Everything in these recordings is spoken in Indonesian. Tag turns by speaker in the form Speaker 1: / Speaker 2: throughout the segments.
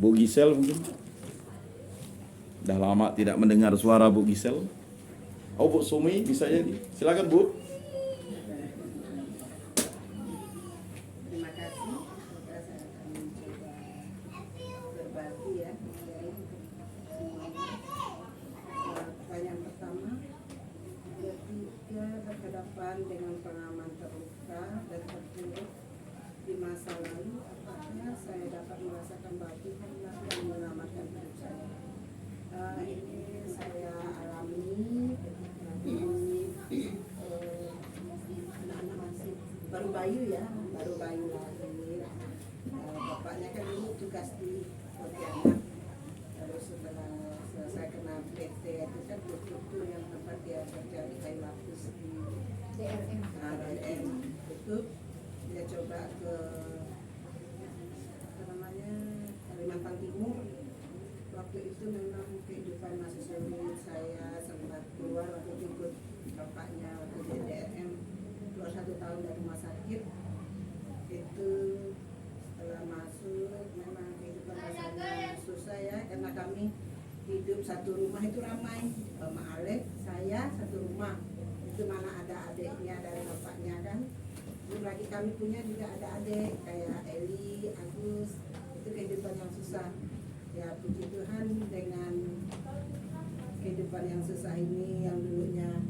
Speaker 1: Bu Gisel mungkin. Dah lama tidak mendengar suara Bu Gisel. Oh, Bu Sumi bisa jadi. Silakan Bu.
Speaker 2: Terima kasih. Saya akan mencoba berbagi ya semuanya. Pertanyaan pertama, ketika berhadapan dengan pengalaman terluka dan terpuruk di masa lalu, apakah saya dapat merasakan bahwa Tuhan yang menyelamatkan hidup saya? Ini saya alami anak-anak masih baru bayu lahir. Bapaknya kan dulu tugas di Pontianak, terus setelah selesai kena PT itu kan betul yang tempat dia kerja di kayu lapis di DRM itu dia coba ke Kalimantan Timur. Waktu itu memang kehidupan masih sulit, saya sempat keluar waktu ikut bapaknya waktu di DRM keluar 1 tahun dari rumah sakit. Itu setelah masuk memang kehidupan rasanya susah ya, karena kami hidup satu rumah itu ramai. Mama Alek, saya satu rumah, itu mana ada adiknya dari bapaknya kan. Belum lagi kami punya juga ada adik kayak Eli, Agus. Itu kehidupan yang susah. Ya puji Tuhan dengan kehidupan yang susah ini, yang dulunya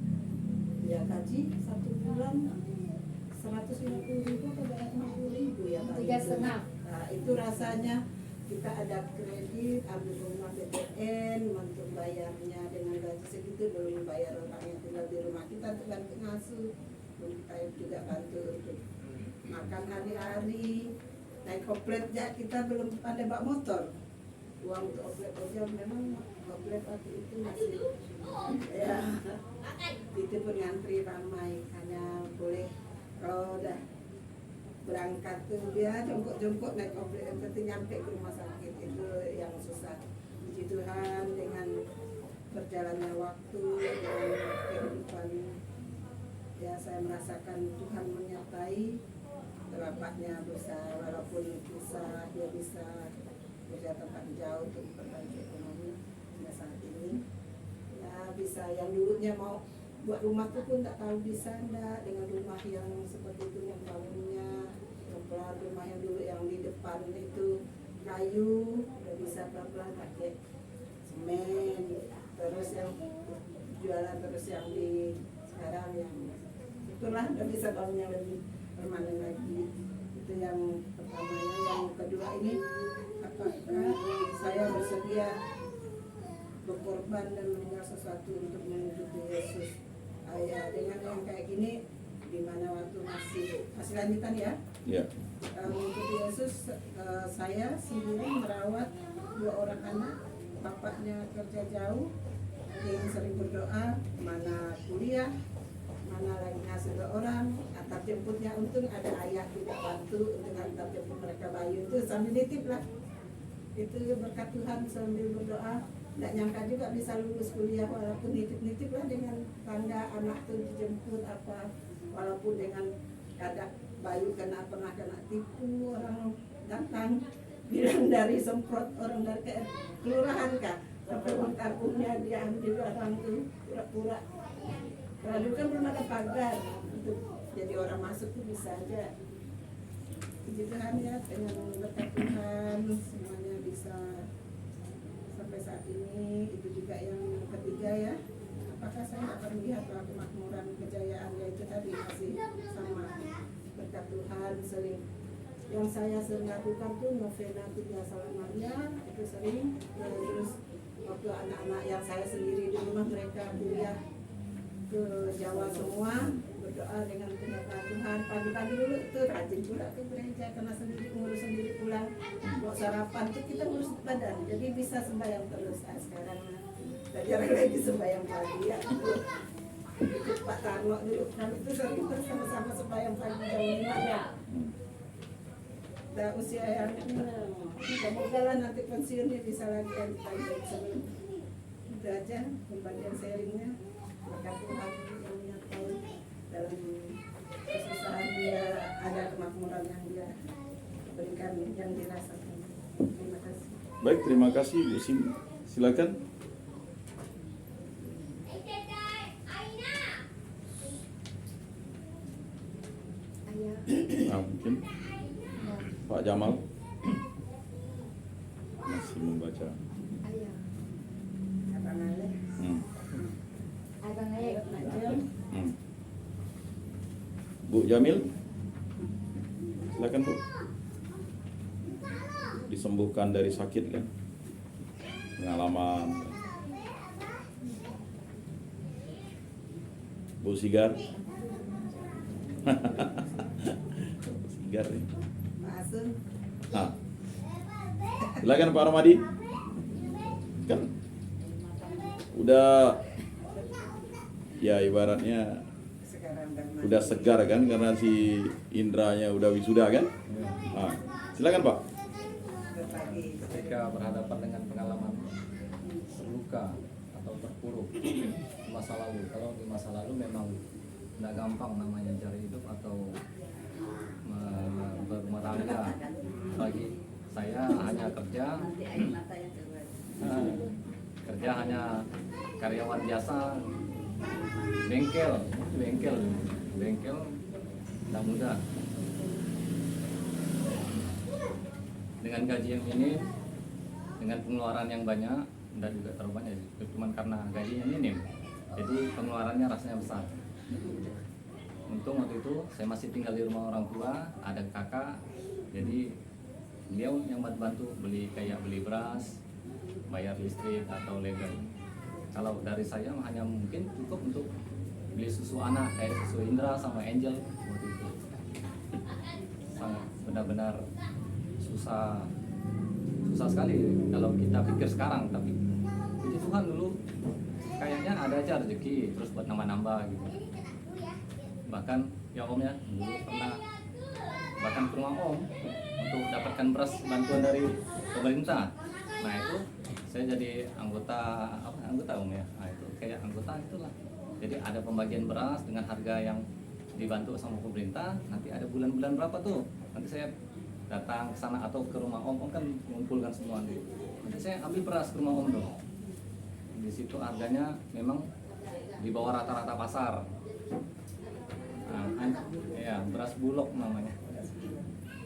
Speaker 2: ya gaji 1 bulan 150.000 atau 50.000 ya Pak.
Speaker 3: 3,5.
Speaker 2: Nah, itu rasanya kita ada kredit, ambil rumah BPN untuk bayarnya dengan gaji segitu, belum bayar orang yang tinggal di rumah kita untuk bantu ngasuh, belum kita juga bantu untuk makan hari-hari, naik koplet ya, kita belum pandai bawa motor. Uang untuk oplet aja memang oplet waktu itu masih ya itu pun ngantri ramai, hanya boleh kalau udah berangkat tuh dia jongkok-jongkok naik oplet, yang penting nyampe ke rumah sakit. Itu yang susah. Puji Tuhan dengan berjalannya waktu dengan kehidupan ya, saya merasakan Tuhan menyertai. Bapaknya bisa, walaupun susah dia bisa kerja tempat jauh untuk memperbaiki ekonomi saat ini. Ya bisa, yang dulunya mau buat rumah tuh pun tak tahu bisa enggak, dengan rumah yang seperti itu membangunnya. Pelan rumah yang dulu yang di depan itu kayu, udah bisa pelan-pelan pakai semen. Terus yang jualan terus yang di sekarang yang itulah udah bisa bangun yang lebih permanen lagi. Itu yang pertamanya. Yang kedua ini, apakah saya bersedia berkorban dan meninggal sesuatu untuk mengikuti Yesus? Ya, dengan yang kayak gini, di mana waktu masih lanjutan ya?
Speaker 1: Ya.
Speaker 2: Mengikuti Yesus, saya sendiri merawat 2 orang anak, bapaknya kerja jauh, yang sering berdoa, mana kuliah, mana lagi ngasih 2 orang, antar jemputnya untung ada ayah juga bantu untuk antar jemput mereka bayu itu sambil nitip lah. Itu berkat Tuhan sambil berdoa. Nggak nyangka juga bisa lulus kuliah walaupun nitip-nitip lah, dengan tangga anak tuh dijemput apa, walaupun dengan kadang bayu pernah kena tipu, orang datang bilang dari semprot, orang dari kelurahan kah, sampai uang kartunya dia ambil orang tuh pura-pura. Lalu kan belum ada pagar untuk jadi orang masuk tuh bisa aja. Puji Tuhan ya, dengan berkat Tuhan semuanya bisa sampai saat ini. Itu juga yang ketiga ya, apakah saya dapat melihat bahwa kemakmuran kejayaan yaitu tadi masih sama berkat Tuhan. Sering yang saya sering lakukan tuh novena 3 Salam Maria itu sering. Terus waktu anak-anak yang saya sendiri di rumah mereka kuliah ke Jawa semua, berdoa dengan kenyataan Tuhan. Pagi-pagi dulu itu rajin pula ke gereja karena sendiri ngurus sendiri pulang. Buat sarapan tuh kita ngurus badan, jadi bisa sembahyang terus. Sekarang jarang lagi sembahyang pagi ya. Pak Tarno dulu kami itu sering bersama-sama sembahyang pagi jam 5 ya. Udah usia yang semoga lah nanti pensiunnya bisa lagi dari pagi sebelum. Itu aja pembagian sharingnya. Maka Tuhan yang menyertai dalam kesusahan dia, ada kemakmuran yang dia berikan, yang dirasakan. Terima kasih.
Speaker 1: Baik, terima kasih Bu Sim. Silakan. Mungkin Pak Jamal masih membaca.
Speaker 2: Abang Alex,
Speaker 1: Hmm.
Speaker 2: Najel,
Speaker 1: Hmm. Bu Jamil, silakan Bu. Disembuhkan dari sakit kan? Pengalaman. Bu Sigar. Sigar nih.
Speaker 2: Pak Asun,
Speaker 1: Nah, silakan Pak Ramadi. Kan udah ya ibaratnya
Speaker 2: sekarang
Speaker 1: udah segar kan karena si Indranya udah wisuda kan? Nah, silakan Pak.
Speaker 2: berbagi.
Speaker 3: Ketika berhadapan dengan pengalaman terluka atau terpuruk di masa lalu, kalau di masa lalu memang tidak gampang namanya cari hidup atau berumah tangga. Bagi saya hanya kerja hanya karyawan biasa, bengkel tidak mudah. Dengan gaji yang minim, dengan pengeluaran yang banyak, dan juga terlalu banyak, cuma karena gajinya minim, jadi pengeluarannya rasanya besar. Untung waktu itu saya masih tinggal di rumah orang tua, ada kakak, jadi beliau yang bantu beli beras, bayar listrik atau legal. Kalau dari saya hanya mungkin cukup untuk beli susu anak kayak susu Indra sama Angel waktu itu. Sangat benar-benar susah sekali kalau kita pikir sekarang, tapi puji Tuhan dulu kayaknya ada aja rezeki terus buat nambah-nambah gitu. Bahkan ya Om ya, dulu pernah bahkan ke rumah Om untuk dapatkan beras bantuan dari pemerintah. Nah itu saya jadi anggota Om ya. Nah itu kayak anggota itulah. Jadi ada pembagian beras dengan harga yang dibantu sama pemerintah. Nanti ada bulan-bulan berapa tuh? Nanti saya datang ke sana atau ke rumah Om kan mengumpulkan semua nanti. Nanti saya ambil beras ke rumah Om tuh. Di situ harganya memang di bawah rata-rata pasar. Nah, ya beras bulog namanya.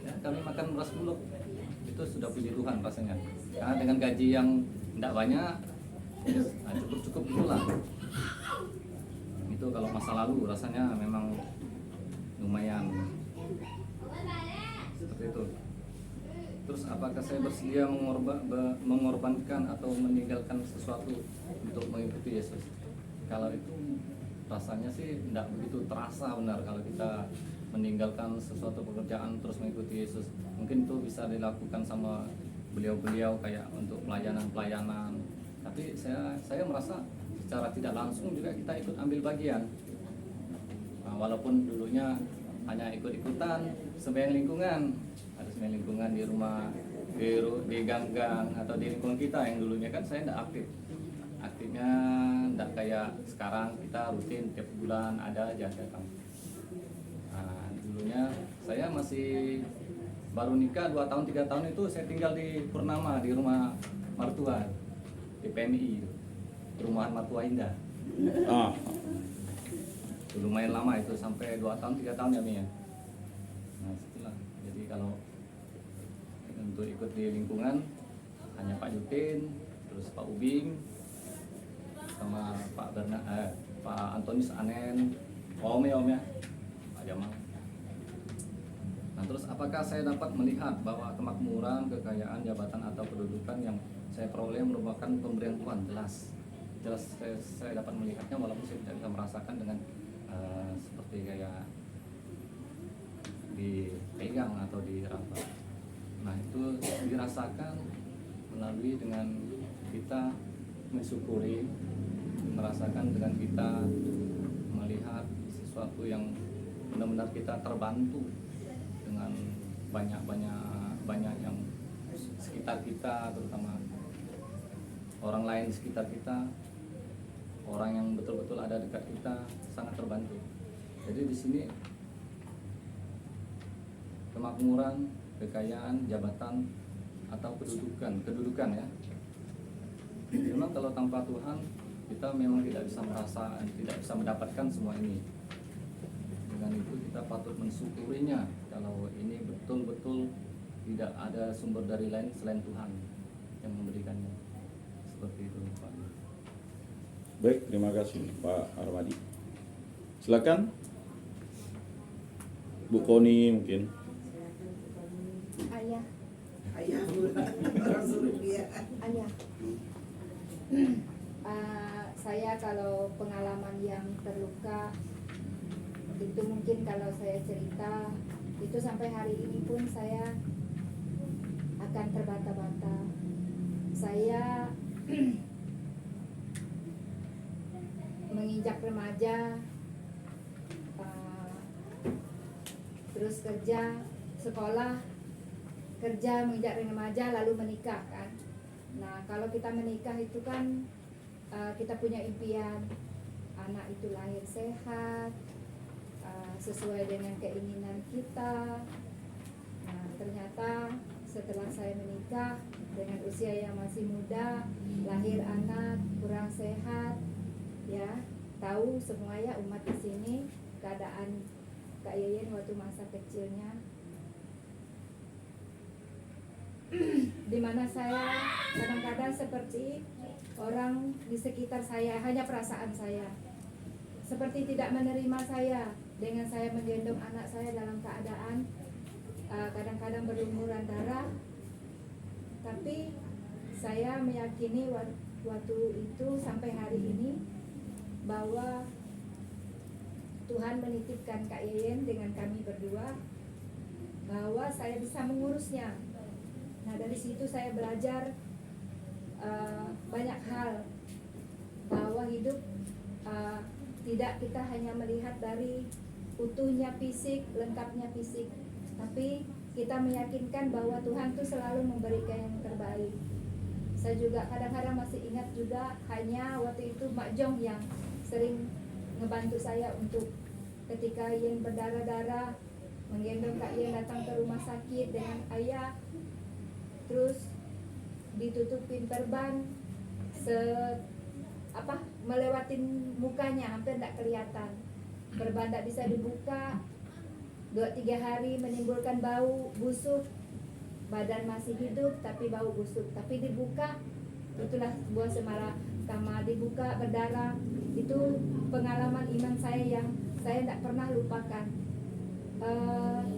Speaker 3: Ya, kami makan beras bulog itu sudah puji Tuhan rasanya. Karena dengan gaji yang tidak banyak, nah cukup itulah. Itu kalau masa lalu rasanya memang lumayan seperti itu. Terus apakah saya bersedia mengorbankan atau meninggalkan sesuatu untuk mengikuti Yesus? Kalau itu rasanya sih tidak begitu terasa benar kalau kita meninggalkan sesuatu pekerjaan terus mengikuti Yesus. Mungkin itu bisa dilakukan sama beliau-beliau kayak untuk pelayanan. Tapi saya merasa secara tidak langsung juga kita ikut ambil bagian. Nah, walaupun dulunya hanya ikut-ikutan sembahyang lingkungan, ada sembahyang lingkungan di rumah, di gang-gang atau di lingkungan kita yang dulunya kan saya tidak aktifnya tidak kayak sekarang kita rutin tiap bulan ada aja datang. Nah, dulunya saya masih baru nikah 2 tahun 3 tahun itu saya tinggal di Purnama di rumah mertua di PMI, perumahan Mertua Indah. Lumayan lama itu sampai 2 tahun 3 tahun ya Mi ya. Nah setelah jadi kalau untuk ikut di lingkungan hanya Pak Jutin, terus Pak Ubing, sama Pak Antonius Anen, Om ya, Pak Jamal. Nah terus apakah saya dapat melihat bahwa kemakmuran, kekayaan, jabatan atau kedudukan yang saya peroleh merupakan pemberian Tuhan? Jelas saya dapat melihatnya walaupun saya tidak bisa merasakan dengan seperti kayak dipegang atau diraba. Nah itu dirasakan melalui dengan kita mensyukuri, merasakan dengan kita melihat sesuatu yang benar-benar kita terbantu dengan banyak yang sekitar kita, terutama orang lain di sekitar kita, orang yang betul-betul ada dekat kita sangat terbantu. Jadi di sini kemakmuran, kekayaan, jabatan atau kedudukan ya. Memang kalau tanpa Tuhan kita memang tidak bisa merasa, tidak bisa mendapatkan semua ini. Dengan itu kita patut mensyukurinya kalau ini betul-betul tidak ada sumber dari lain selain Tuhan yang memberikannya. Seperti itu Pak.
Speaker 1: Baik, terima kasih Pak Armadi. Silakan Bu Koni mungkin.
Speaker 4: Ayah,
Speaker 2: Ayah orang suruh dia.
Speaker 4: ayah. Saya kalau pengalaman yang terluka itu mungkin kalau saya cerita itu sampai hari ini pun saya akan terbata-bata. Saya menginjak remaja, terus kerja, sekolah, kerja, menginjak remaja, lalu menikah kan. Nah kalau kita menikah itu kan kita punya impian anak itu lahir sehat, sesuai dengan keinginan kita. Nah ternyata setelah saya menikah dengan usia yang masih muda, lahir anak kurang sehat, ya tahu semua ya umat di sini keadaan Kak Yeyen waktu masa kecilnya, dimana saya kadang-kadang seperti orang di sekitar saya, hanya perasaan saya seperti tidak menerima saya dengan saya menggendong anak saya dalam keadaan kadang-kadang berlumuran darah. Tapi saya meyakini waktu itu sampai hari ini bahwa Tuhan menitipkan Kak Yeyen dengan kami berdua, bahwa saya bisa mengurusnya. Nah dari situ saya belajar banyak hal, bahwa hidup tidak kita hanya melihat dari utuhnya fisik, lengkapnya fisik, tapi kita meyakinkan bahwa Tuhan tuh selalu memberikan yang terbaik. Saya juga kadang-kadang masih ingat juga, hanya waktu itu Mak Jong yang sering ngebantu saya untuk ketika Yen berdarah-darah, menggendong Kak Yen datang ke rumah sakit dengan ayah, terus ditutupin perban melewatin mukanya hampir tidak kelihatan, perban tidak bisa dibuka 2-3 hari, menimbulkan bau busuk, badan masih hidup tapi bau busuk, tapi dibuka itulah sebuah semara kamar, dibuka berdarah. Itu pengalaman iman saya yang saya tidak pernah lupakan.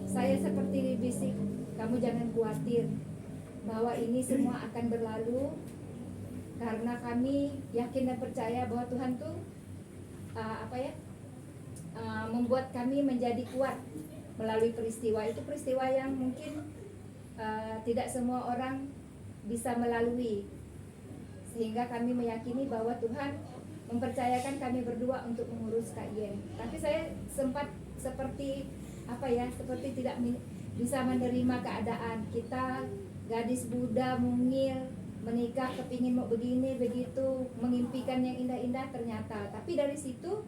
Speaker 4: Saya seperti dibisik, kamu jangan khawatir bahwa ini semua akan berlalu, karena kami yakin dan percaya bahwa Tuhan tuh membuat kami menjadi kuat melalui peristiwa itu, peristiwa yang mungkin tidak semua orang bisa melalui, sehingga kami meyakini bahwa Tuhan mempercayakan kami berdua untuk mengurus Kak Yen. Tapi saya sempat seperti seperti tidak bisa menerima keadaan kita, gadis muda mungil, menikah kepingin mau begini begitu, mengimpikan yang indah-indah ternyata. Tapi dari situ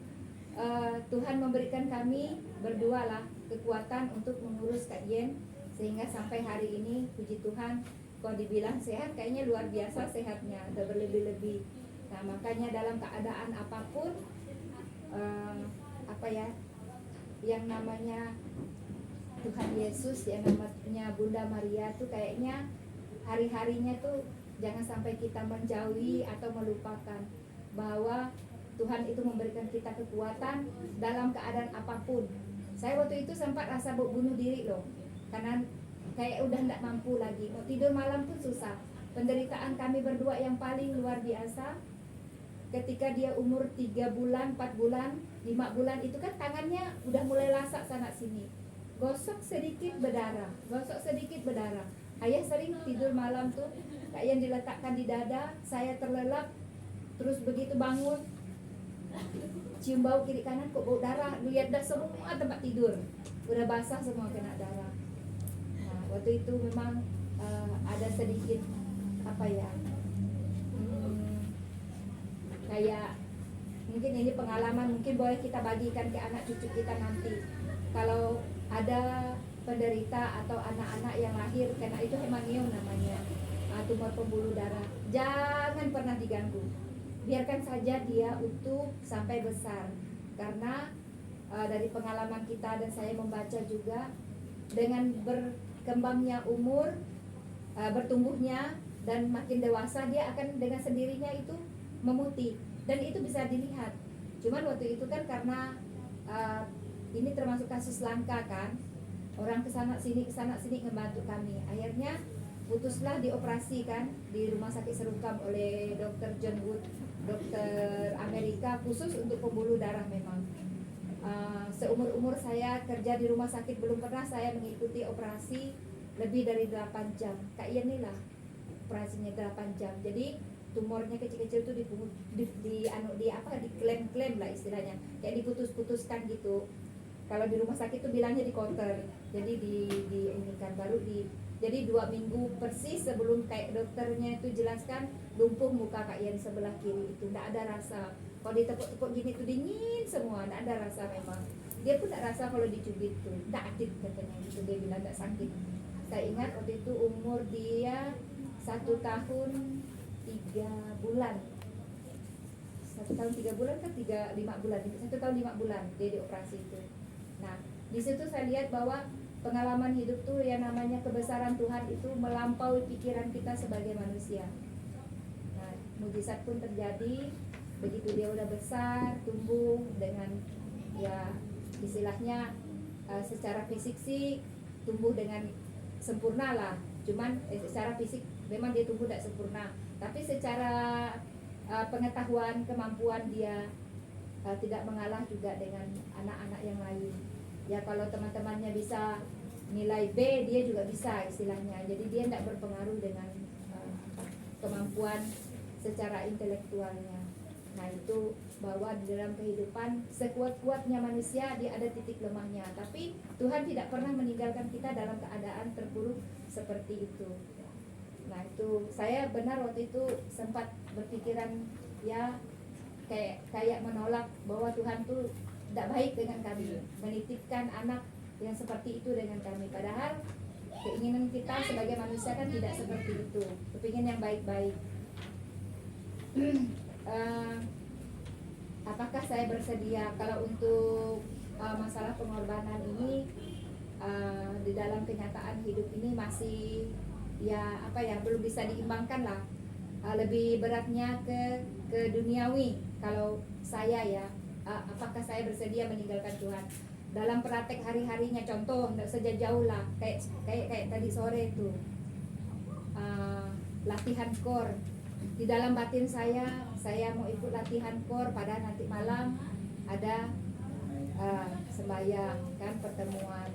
Speaker 4: Tuhan memberikan kami berdua lah kekuatan untuk mengurus Kak Yen, sehingga sampai hari ini puji Tuhan, kalau dibilang sehat kayaknya luar biasa sehatnya, udah berlebih-lebih. Nah makanya dalam keadaan apapun yang namanya Tuhan Yesus, yang namanya Bunda Maria tuh kayaknya hari-harinya tuh jangan sampai kita menjauhi atau melupakan bahwa Tuhan itu memberikan kita kekuatan dalam keadaan apapun. Saya waktu itu sempat rasa bunuh diri loh, karena kayak udah tidak mampu lagi, mau tidur malam pun susah. Penderitaan kami berdua yang paling luar biasa, ketika dia umur 3 bulan, 4 bulan, 5 bulan itu kan tangannya udah mulai lasak sana sini, gosok sedikit berdarah. Ayah sering tidur malam tuh Kak Yen diletakkan di dada, saya terlelap, terus begitu bangun cium bau kiri kanan, kok bau darah, lihat dah semua tempat tidur udah basah semua kena darah. Nah waktu itu memang ada sedikit kayak mungkin ini pengalaman, mungkin boleh kita bagikan ke anak cucu kita nanti. Kalau ada penderita atau anak-anak yang lahir karena itu hemangiom namanya, tumor pembuluh darah, jangan pernah diganggu, biarkan saja dia utuh sampai besar. Karena dari pengalaman kita dan saya membaca juga, dengan berkembangnya umur, bertumbuhnya dan makin dewasa, dia akan dengan sendirinya itu memutih, dan itu bisa dilihat. Cuman waktu itu kan karena ini termasuk kasus langka kan, orang kesana sini ngebantu kami, akhirnya putuslah dioperasi kan di Rumah Sakit Serukam oleh Dr. John Wood, dokter Amerika khusus untuk pembuluh darah. Memang seumur-umur saya kerja di rumah sakit belum pernah saya mengikuti operasi lebih dari 8 jam. Kak Ian nih lah operasinya 8 jam. Jadi tumornya kecil-kecil tuh diklaim lah istilahnya, kayak diputus-putuskan gitu. Kalau di rumah sakit tuh bilangnya di counter. Jadi ini kan baru jadi 2 minggu persis sebelum kayak dokternya itu jelaskan, lumpuh muka Kak Ian sebelah kiri itu, enggak ada rasa. Kalau ditepuk-tepuk gini tuh dingin semua, enggak ada rasa memang. Dia pun enggak rasa kalau dicubit tuh, enggak adit katanya gitu, dia bilang enggak sakit. Saya ingat waktu itu umur dia 1 tahun 3 bulan. 1 tahun 3 bulan kan 5 bulan. 1 tahun 5 bulan dia dioperasi itu. Nah, di situ saya lihat bahwa pengalaman hidup tuh yang namanya kebesaran Tuhan itu melampaui pikiran kita sebagai manusia. Nah, mujizat pun terjadi begitu dia udah besar, tumbuh dengan ya istilahnya secara fisik sih tumbuh dengan sempurna lah. Cuman secara fisik memang dia tumbuh tidak sempurna, tapi secara pengetahuan, kemampuan dia tidak mengalah juga dengan anak-anak yang lain. Ya kalau teman-temannya bisa nilai B, dia juga bisa istilahnya. Jadi dia tidak berpengaruh dengan kemampuan secara intelektualnya. Nah itu bahwa di dalam kehidupan sekuat-kuatnya manusia dia ada titik lemahnya. Tapi Tuhan tidak pernah meninggalkan kita dalam keadaan terpuruk seperti itu. Nah itu saya benar waktu itu sempat berpikiran ya kayak menolak bahwa Tuhan tuh tidak baik dengan kami, menitipkan anak yang seperti itu dengan kami. Padahal keinginan kita sebagai manusia kan tidak seperti itu, kepingin yang baik-baik. Apakah saya bersedia kalau untuk masalah pengorbanan ini di dalam kenyataan hidup ini masih belum bisa diimbangkan lah. Lebih beratnya ke duniawi kalau saya ya. Apakah saya bersedia meninggalkan Tuhan dalam praktek hari-harinya? Contoh, tidak saja jauh lah, kayak tadi sore itu latihan kor. Di dalam batin saya mau ikut latihan kor pada nanti malam ada sembahyang kan, pertemuan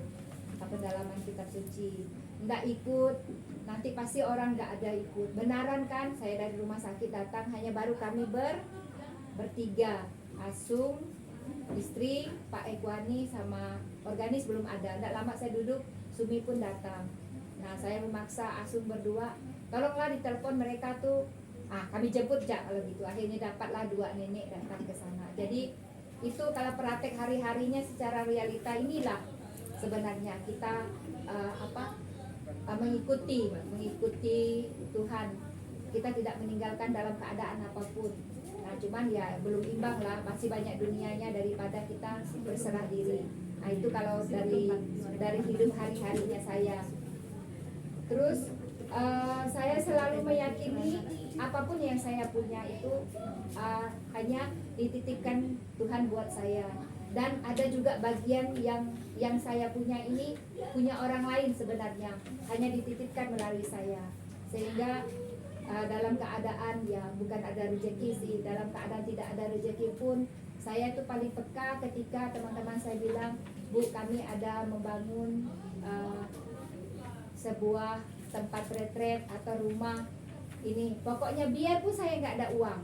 Speaker 4: pendalaman kitab suci. Nggak ikut, nanti pasti orang nggak ada ikut. Benaran kan, saya dari rumah sakit datang hanya baru kami bertiga, Asung, istri, Pak Ekwani sama organis belum ada. Nggak lama saya duduk, Sumi pun datang. Nah saya memaksa Asung berdua, tolonglah ditelepon mereka tuh, kami jemput jak kalau gitu. Akhirnya dapatlah 2 nenek datang ke sana. Jadi itu kalau praktek hari-harinya secara realita inilah sebenarnya kita mengikuti Tuhan. Kita tidak meninggalkan dalam keadaan apapun. Nah cuman ya belum imbang lah, masih banyak dunianya daripada kita berserah diri. Nah itu kalau dari hidup hari-harinya saya. Terus saya selalu meyakini apapun yang saya punya itu hanya dititipkan Tuhan buat saya. Dan ada juga bagian yang saya punya ini punya orang lain sebenarnya, hanya dititipkan melalui saya. Sehingga dalam keadaan ya bukan ada rezeki sih, dalam keadaan tidak ada rezeki pun saya itu paling peka ketika teman-teman saya bilang, Bu kami ada membangun sebuah tempat retret atau rumah ini, pokoknya biarpun saya nggak ada uang,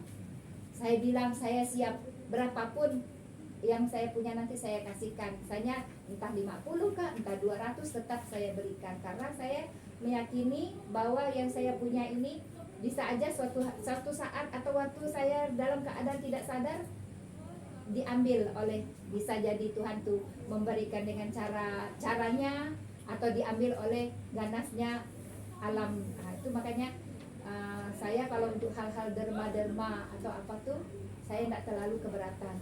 Speaker 4: saya bilang saya siap berapapun yang saya punya nanti saya kasihkan. Misalnya entah 50 kah, entah 200 tetap saya berikan, karena saya meyakini bahwa yang saya punya ini bisa aja suatu saat atau waktu saya dalam keadaan tidak sadar diambil oleh, bisa jadi Tuhan tuh memberikan dengan caranya atau diambil oleh ganasnya alam. Nah, itu makanya saya kalau untuk hal-hal derma-derma atau apa tuh saya tidak terlalu keberatan.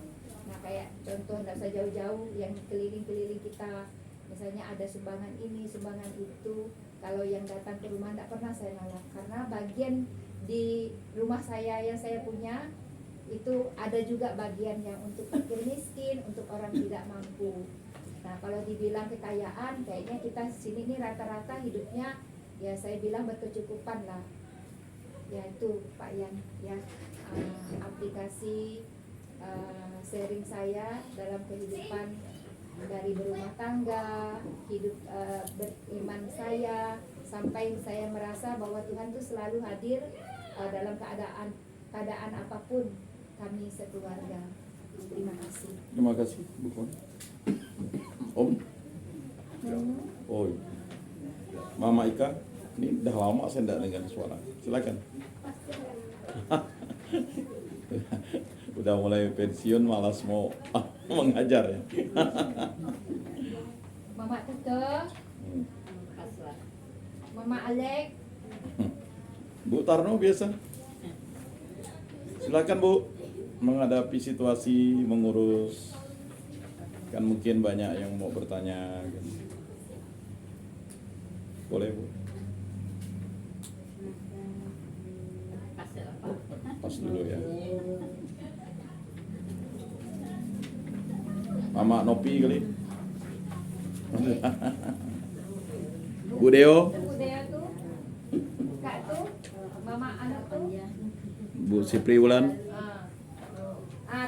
Speaker 4: Nah, kayak contoh tidak usah jauh-jauh yang keliling-keliling kita, misalnya ada sumbangan ini, sumbangan itu. Kalau yang datang ke rumah tidak pernah saya nolak, karena bagian di rumah saya yang saya punya itu ada juga bagian yang untuk fakir miskin, untuk orang tidak mampu. Nah, kalau dibilang kekayaan, kayaknya kita sini ini rata-rata hidupnya ya saya bilang berkecukupan lah. Ya itu Pak Yan, ya aplikasi sharing saya dalam kehidupan dari berumah tangga, hidup beriman saya, sampai saya merasa bahwa Tuhan tuh selalu hadir dalam keadaan apapun kami sekeluarga. Terima kasih.
Speaker 1: Terima kasih, Bu Kon. Om. Oh, iya. Mama Ika, ini udah lama saya tidak dengar suara. Silakan. Udah mulai pensiun, malas mau mengajar ya.
Speaker 4: Mama Tete, Mama Alek,
Speaker 1: Bu Tarno biasa. Silakan Bu, menghadapi situasi, mengurus. Kan mungkin banyak yang mau bertanya. Boleh Bu. Pas dulu ya. Mama Nopi kali. Bu Deo.
Speaker 4: Bu Dea tuh, Kak tuh, Mama anak tuh.
Speaker 1: Bu Sipri Wulan.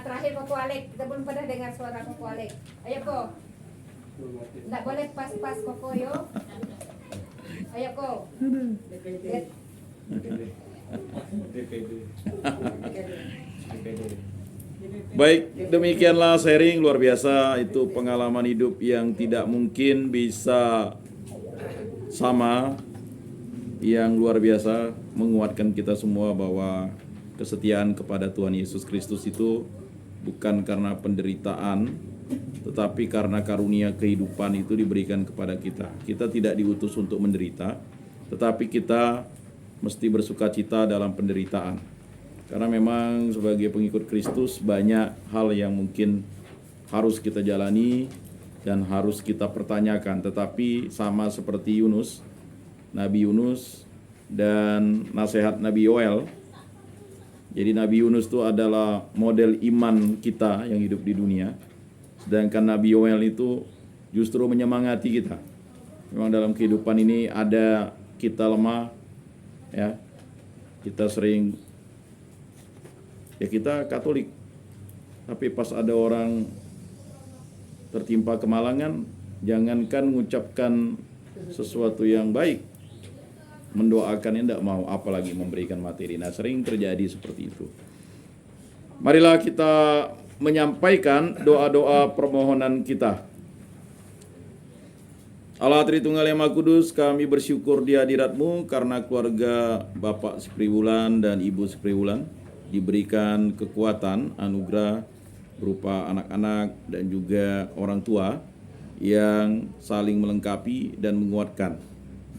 Speaker 4: Terakhir Koko Alek, kita belum pernah dengar suara Koko Alek. Ayo Ko. Nggak boleh pas-pas Koko yo. Ayo Ko.
Speaker 1: Baik, demikianlah sharing luar biasa. Itu pengalaman hidup yang tidak mungkin bisa sama, yang luar biasa menguatkan kita semua bahwa kesetiaan kepada Tuhan Yesus Kristus itu bukan karena penderitaan, tetapi karena karunia kehidupan itu diberikan kepada kita. Kita tidak diutus untuk menderita, tetapi kita mesti bersukacita dalam penderitaan. Karena memang sebagai pengikut Kristus banyak hal yang mungkin harus kita jalani dan harus kita pertanyakan. Tetapi sama seperti Yunus, Nabi Yunus dan nasihat Nabi Yoel. Jadi Nabi Yunus itu adalah model iman kita yang hidup di dunia. Sedangkan Nabi Yoel itu justru menyemangati kita. Memang dalam kehidupan ini ada kita lemah, ya. Kita sering, ya kita Katolik, tapi pas ada orang tertimpa kemalangan, jangankan mengucapkan sesuatu yang baik, mendoakannya tidak mau, apalagi memberikan materi. Nah, sering terjadi seperti itu. Marilah kita menyampaikan doa-doa permohonan kita. Allah Tritunggal yang Maha Kudus, kami bersyukur di hadirat-Mu karena keluarga Bapak Sipri Wulan dan Ibu Sipri Wulan diberikan kekuatan, anugerah berupa anak-anak dan juga orang tua yang saling melengkapi dan menguatkan.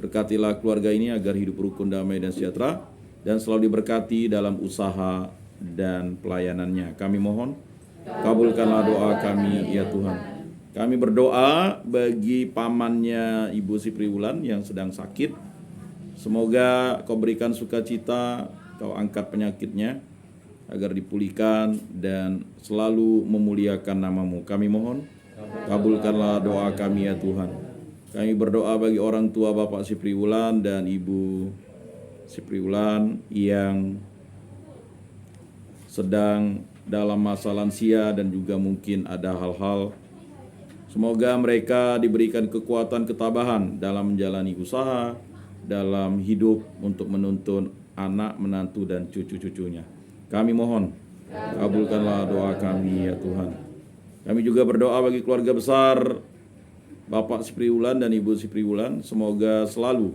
Speaker 1: Berkatilah keluarga ini agar hidup rukun, damai, dan sejahtera, dan selalu diberkati dalam usaha dan pelayanannya. Kami mohon, kabulkanlah doa kami, ya Tuhan. Kami berdoa bagi pamannya Ibu Sipri Wulan yang sedang sakit. Semoga Kau berikan sukacita, Kau angkat penyakitnya, agar dipulihkan dan selalu memuliakan nama-Mu. Kami mohon, kabulkanlah doa kami, ya Tuhan. Kami berdoa bagi orang tua Bapak Sipri Wulan dan Ibu Sipri Wulan yang sedang dalam masa lansia dan juga mungkin ada hal-hal. Semoga mereka diberikan kekuatan ketabahan dalam menjalani usaha, dalam hidup untuk menuntun anak, menantu, dan cucu-cucunya. Kami mohon, kabulkanlah doa kami, ya Tuhan. Kami juga berdoa bagi keluarga besar Bapak Sipri Wulan dan Ibu Sipri Wulan. Semoga selalu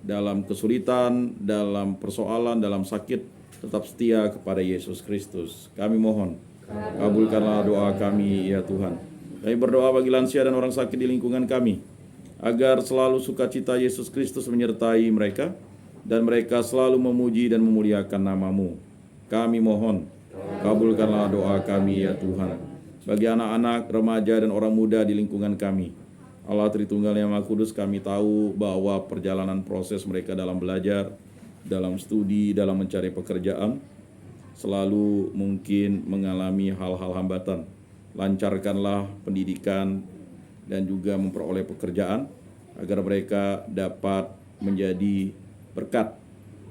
Speaker 1: dalam kesulitan, dalam persoalan, dalam sakit, tetap setia kepada Yesus Kristus. Kami mohon, kabulkanlah doa kami, ya Tuhan. Kami berdoa bagi lansia dan orang sakit di lingkungan kami. agar selalu sukacita Yesus Kristus menyertai mereka, dan mereka selalu memuji dan memuliakan nama-Mu. Kami mohon, kabulkanlah doa kami ya Tuhan. Bagi anak-anak, remaja, dan orang muda di lingkungan kami, Allah Tritunggal yang Maha Kudus, kami tahu bahwa perjalanan proses mereka dalam belajar, dalam studi, dalam mencari pekerjaan, selalu mungkin mengalami hal-hal hambatan. Lancarkanlah pendidikan dan juga memperoleh pekerjaan, agar mereka dapat menjadi berkat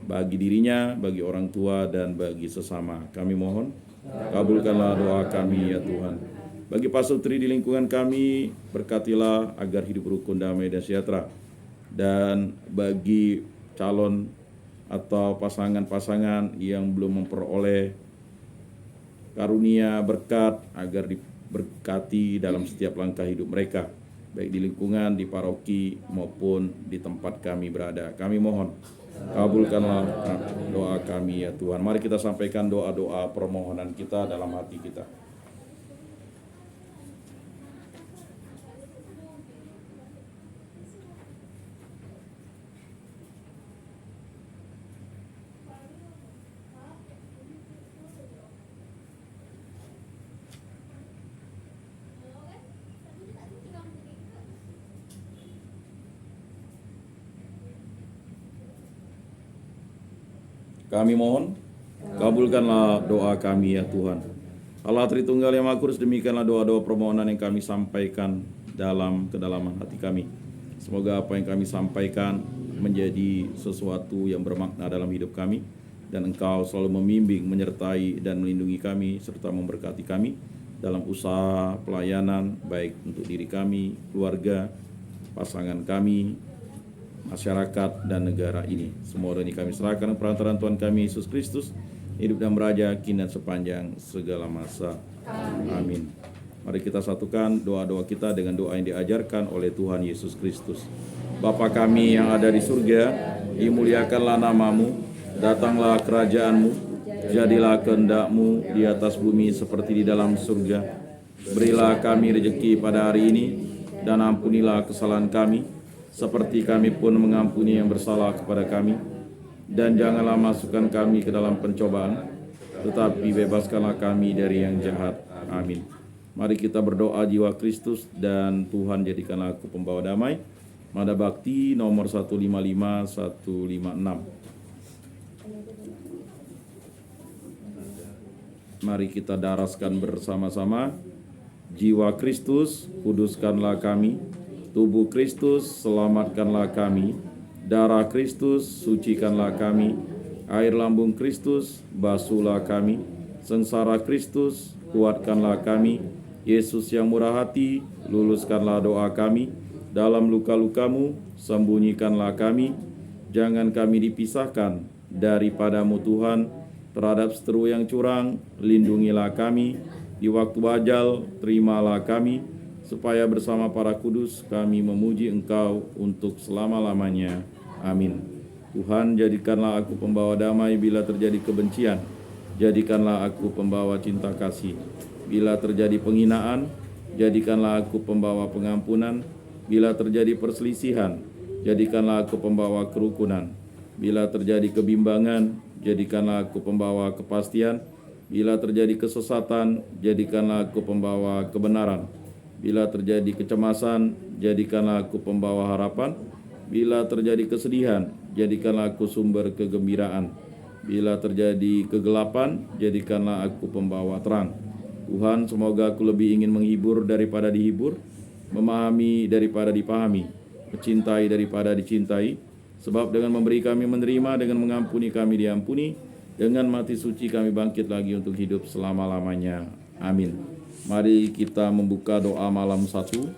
Speaker 1: bagi dirinya, bagi orang tua, dan bagi sesama. Kami mohon, kabulkanlah doa kami ya Tuhan. Bagi pasutri di lingkungan kami, berkatilah agar hidup rukun, damai, dan sejahtera. Dan bagi calon atau pasangan-pasangan yang belum memperoleh karunia berkat, agar diberkati dalam setiap langkah hidup mereka, baik di lingkungan, di paroki, maupun di tempat kami berada. Kami mohon, kabulkanlah doa kami ya Tuhan. Mari kita sampaikan doa-doa permohonan kita dalam hati kita. Kami mohon, kabulkanlah doa kami ya Tuhan. Allah Tritunggal yang Maha Kudus, demikianlah doa-doa permohonan yang kami sampaikan dalam kedalaman hati kami. Semoga apa yang kami sampaikan menjadi sesuatu yang bermakna dalam hidup kami, dan Engkau selalu membimbing, menyertai, dan melindungi kami, serta memberkati kami dalam usaha pelayanan, baik untuk diri kami, keluarga, pasangan kami, masyarakat, dan negara ini. Semua ini kami serahkan perantaraan Tuhan kami Yesus Kristus, hidup dan meraja kini dan sepanjang segala masa. Amin. Mari kita satukan doa-doa kita dengan doa yang diajarkan oleh Tuhan Yesus Kristus. Bapa kami yang ada di surga, dimuliakanlah nama-Mu, datanglah kerajaan-Mu, jadilah kehendak-Mu di atas bumi seperti di dalam surga. Berilah kami rezeki pada hari ini, dan ampunilah kesalahan kami, seperti kami pun mengampuni yang bersalah kepada kami. Dan janganlah masukkan kami ke dalam pencobaan, tetapi bebaskanlah kami dari yang jahat. Amin. Mari kita berdoa jiwa Kristus, dan Tuhan jadikanlah aku pembawa damai. Mada Bakti nomor 155 156. Mari kita daraskan bersama-sama. Jiwa Kristus, kuduskanlah kami. Tubuh Kristus, selamatkanlah kami. Darah Kristus, sucikanlah kami. Air lambung Kristus, basuhlah kami. Sengsara Kristus, kuatkanlah kami. Yesus yang murah hati, luluskanlah doa kami. Dalam luka-lukamu, sembunyikanlah kami. Jangan kami dipisahkan daripada-Mu Tuhan. Terhadap seteru yang curang, lindungilah kami. Di waktu ajal, terimalah kami, supaya bersama para kudus kami memuji Engkau untuk selama-lamanya. Amin. Tuhan, jadikanlah aku pembawa damai bila terjadi kebencian. Jadikanlah aku pembawa cinta kasih. Bila terjadi penghinaan, jadikanlah aku pembawa pengampunan. Bila terjadi perselisihan, jadikanlah aku pembawa kerukunan. Bila terjadi kebimbangan, jadikanlah aku pembawa kepastian. Bila terjadi kesesatan, jadikanlah aku pembawa kebenaran. Bila terjadi kecemasan, jadikanlah aku pembawa harapan. Bila terjadi kesedihan, jadikanlah aku sumber kegembiraan. Bila terjadi kegelapan, jadikanlah aku pembawa terang. Tuhan, semoga aku lebih ingin menghibur daripada dihibur, memahami daripada dipahami, mencintai daripada dicintai. Sebab dengan memberi kami menerima, dengan mengampuni kami diampuni, dengan mati suci kami bangkit lagi untuk hidup selama-lamanya. Amin. Mari kita membuka doa malam 1.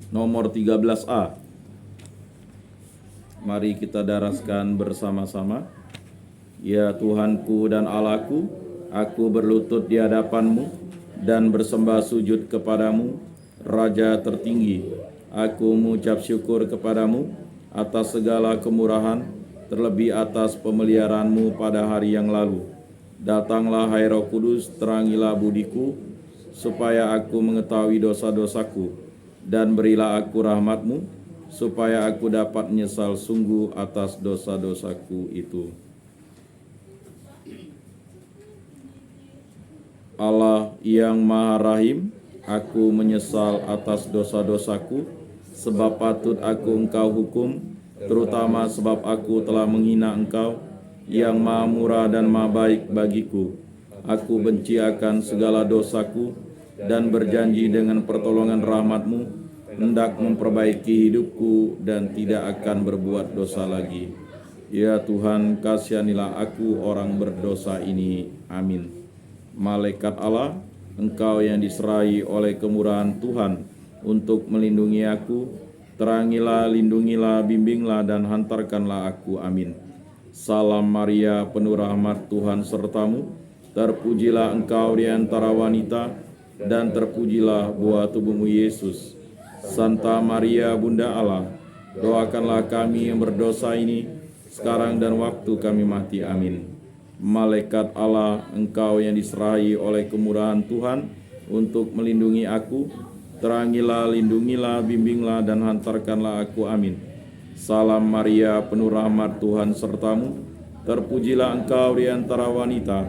Speaker 1: Nomor 13A. Mari kita daraskan bersama-sama. Ya Tuhanku dan Allahku, aku berlutut di hadapan-Mu dan bersembah sujud kepadamu, Raja tertinggi. Aku mengucap syukur kepadamu atas segala kemurahan, terlebih atas pemeliharaan-Mu pada hari yang lalu. Datanglah hai Roh Kudus, terangilah budiku, supaya aku mengetahui dosa-dosaku, dan berilah aku rahmat-Mu, supaya aku dapat menyesal sungguh atas dosa-dosaku itu. Allah yang Maha Rahim, aku menyesal atas dosa-dosaku, sebab patut aku Engkau hukum, terutama sebab aku telah menghina Engkau, yang Maha Murah dan Maha Baik bagiku. Aku benci akan segala dosaku, dan berjanji dengan pertolongan rahmat-Mu, hendak memperbaiki hidupku dan tidak akan berbuat dosa lagi. Ya Tuhan, kasihanilah aku orang berdosa ini. Amin. Malaikat Allah, Engkau yang diserahi oleh kemurahan Tuhan untuk melindungi aku, terangilah, lindungilah, bimbinglah, dan hantarkanlah aku. Amin. Salam Maria, penuh rahmat, Tuhan sertamu, terpujilah Engkau di antara wanita, dan terpujilah buah tubuhmu Yesus. Santa Maria, Bunda Allah, doakanlah kami yang berdosa ini, sekarang dan waktu kami mati. Amin. Malaikat Allah, Engkau yang diserahi oleh kemurahan Tuhan untuk melindungi aku, terangilah, lindungilah, bimbinglah, dan hantarkanlah aku. Amin. Salam Maria, penuh rahmat, Tuhan sertamu, terpujilah Engkau di antara wanita,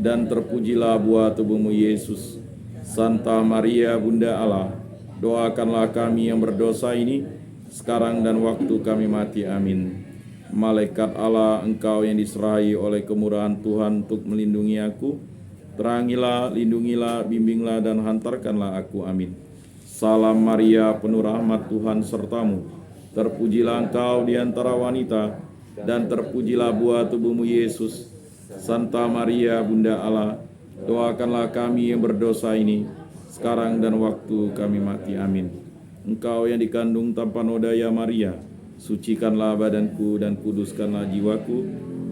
Speaker 1: dan terpujilah buah tubuhmu Yesus. Santa Maria, Bunda Allah, doakanlah kami yang berdosa ini, sekarang dan waktu kami mati. Amin. Malaikat Allah, Engkau yang diserahi oleh kemurahan Tuhan untuk melindungi aku, terangilah, lindungilah, bimbinglah, dan hantarkanlah aku. Amin. Salam Maria, penuh rahmat, Tuhan sertamu, terpujilah Engkau di antara wanita, dan terpujilah buah tubuhmu Yesus. Santa Maria, Bunda Allah, doakanlah kami yang berdosa ini, sekarang dan waktu kami mati. Amin. Engkau yang dikandung tanpa noda, ya Maria, sucikanlah badanku dan kuduskanlah jiwaku.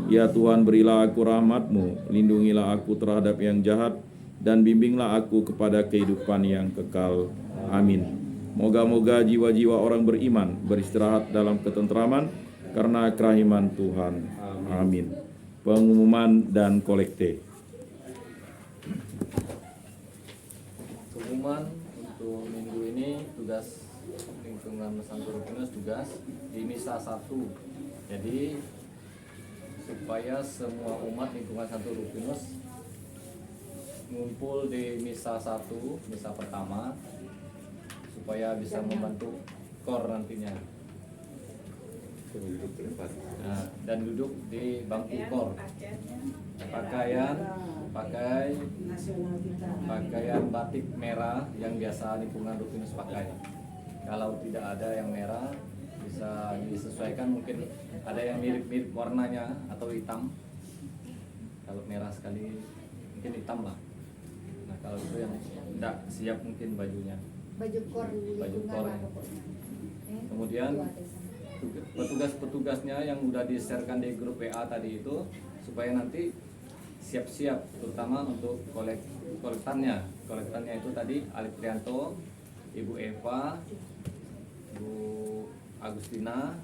Speaker 1: Ya Tuhan, berilah aku rahmat-Mu, lindungilah aku terhadap yang jahat, dan bimbinglah aku kepada kehidupan yang kekal. Amin. Moga-moga jiwa-jiwa orang beriman beristirahat dalam ketentraman karena kerahiman Tuhan. Amin. Pengumuman dan kolekte.
Speaker 3: Pengumuman untuk minggu ini, tugas lingkungan Santo Rufinus tugas di Misa 1. Jadi supaya semua umat lingkungan Santo Rufinus ngumpul di Misa 1, Misa pertama, supaya bisa membentuk kor nantinya. Nah, dan duduk di bangku kor. Pakaian pakaian batik merah yang biasa lingkungan Rufinus pakai. Kalau tidak ada yang merah, bisa disesuaikan, mungkin ada yang mirip-mirip warnanya atau hitam. Kalau merah sekali mungkin hitam lah. Nah, kalau itu yang tidak siap mungkin bajunya.
Speaker 4: Baju kor.
Speaker 3: Baju kor. Kemudian petugas-petugasnya yang udah di-sharekan di grup WA tadi itu, supaya nanti siap-siap, terutama untuk kolektannya. Kolektannya itu tadi Alif Trianto, Ibu Eva, Bu Agustina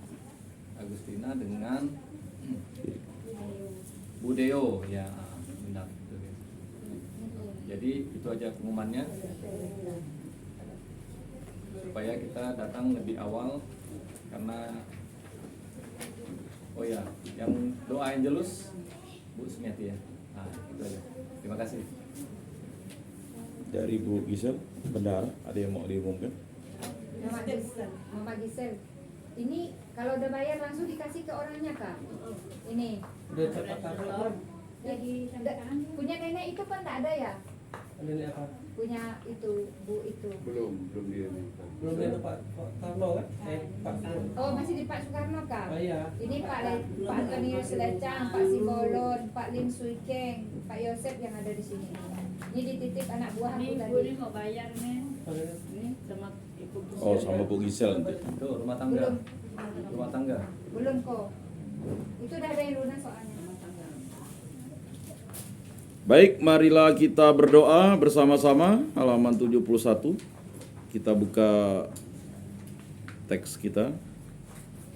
Speaker 3: dengan Bu Deo, ya benar. Jadi itu aja pengumumannya, supaya kita datang lebih awal, karena oh ya, yang doa Angelus Bu Sumiati ya. Nah, itu aja. Terima kasih.
Speaker 1: Dari Bu Gisel, benar ada yang mau diumumkan?
Speaker 4: Mama Gisel, ini kalau udah bayar langsung dikasih ke orangnya Kak? Ini jadi punya nenek itu kan tak ada ya?
Speaker 5: Nenek apa?
Speaker 4: Punya itu, Bu itu.
Speaker 6: Belum dia.
Speaker 5: Belum ada Pak Karno kan? Pak
Speaker 4: Oh, masih di Pak Soekarno Kak?
Speaker 5: Oh iya.
Speaker 4: Ini Pak Antonius Lecang, Pak Simbolon, Pak Lim Suikeng, Pak Yosep yang ada di sini. Ini dititip anak buah aku
Speaker 7: Ini
Speaker 4: tadi.
Speaker 7: Bu ini mau bayar nih. Ini sama Ibu Bu.
Speaker 1: Oh, sama Bu Gisel nanti.
Speaker 3: Itu rumah tangga.
Speaker 4: Belum.
Speaker 3: Rumah tangga.
Speaker 4: Belum kok. Itu udah ada yang lunas soalnya.
Speaker 1: Baik, marilah kita berdoa bersama-sama. Halaman 71. Kita buka teks kita.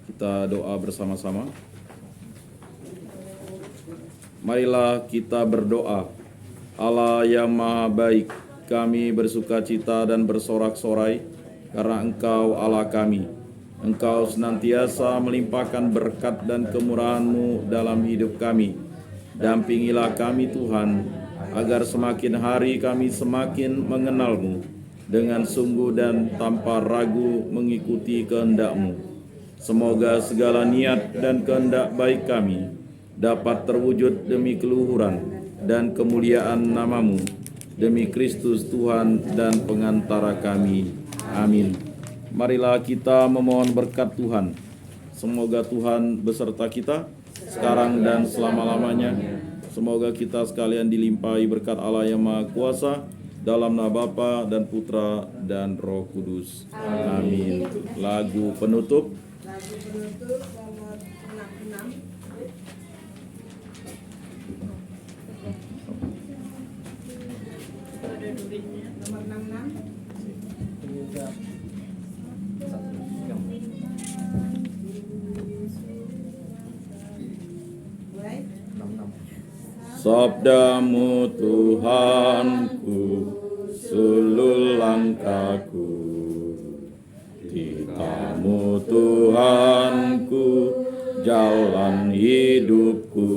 Speaker 1: Kita doa bersama-sama. Marilah kita berdoa. Allah yang maha baik, kami bersuka cita dan bersorak-sorai karena Engkau Allah kami. Engkau senantiasa melimpahkan berkat dan kemurahan-Mu dalam hidup kami. Dampingilah kami Tuhan, agar semakin hari kami semakin mengenal-Mu, dengan sungguh dan tanpa ragu mengikuti kehendak-Mu. Semoga segala niat dan kehendak baik kami dapat terwujud demi keluhuran dan kemuliaan nama-Mu, demi Kristus Tuhan dan pengantara kami. Amin. Marilah kita memohon berkat Tuhan. Semoga Tuhan beserta kita sekarang dan selama-lamanya. Semoga kita sekalian dilimpahi berkat Allah yang Maha Kuasa, dalam nama Bapa dan Putra dan Roh Kudus. Amin. Lagu penutup.
Speaker 2: Lagu penutup nomor 66.
Speaker 7: Ada duitnya.
Speaker 2: Nomor 66.
Speaker 5: Ini udah
Speaker 2: Baik.
Speaker 1: Sabdamu Tuhanku, sulul langkahku. Titahmu Tuhanku, jalan hidupku.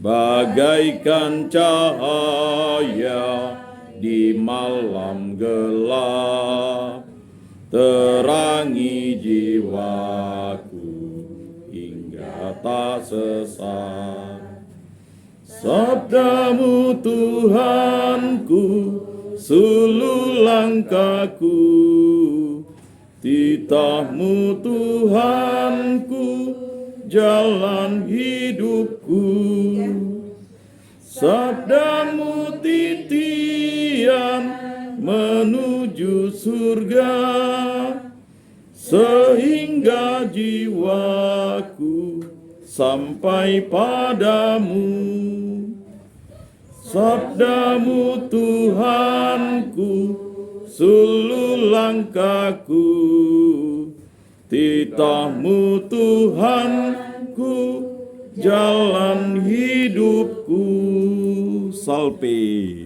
Speaker 1: Bagaikan cahaya di malam gelap, terangi jiwaku hingga tak sesat. Sabdamu Tuhanku, sulul langkahku. Titahmu Tuhanku, jalan hidupku. Sabdamu titian menuju surga, sehingga jiwaku sampai padamu. Sabdamu Tuhanku, sulul langkahku. Titahmu Tuhanku, jalan hidupku. Salpe.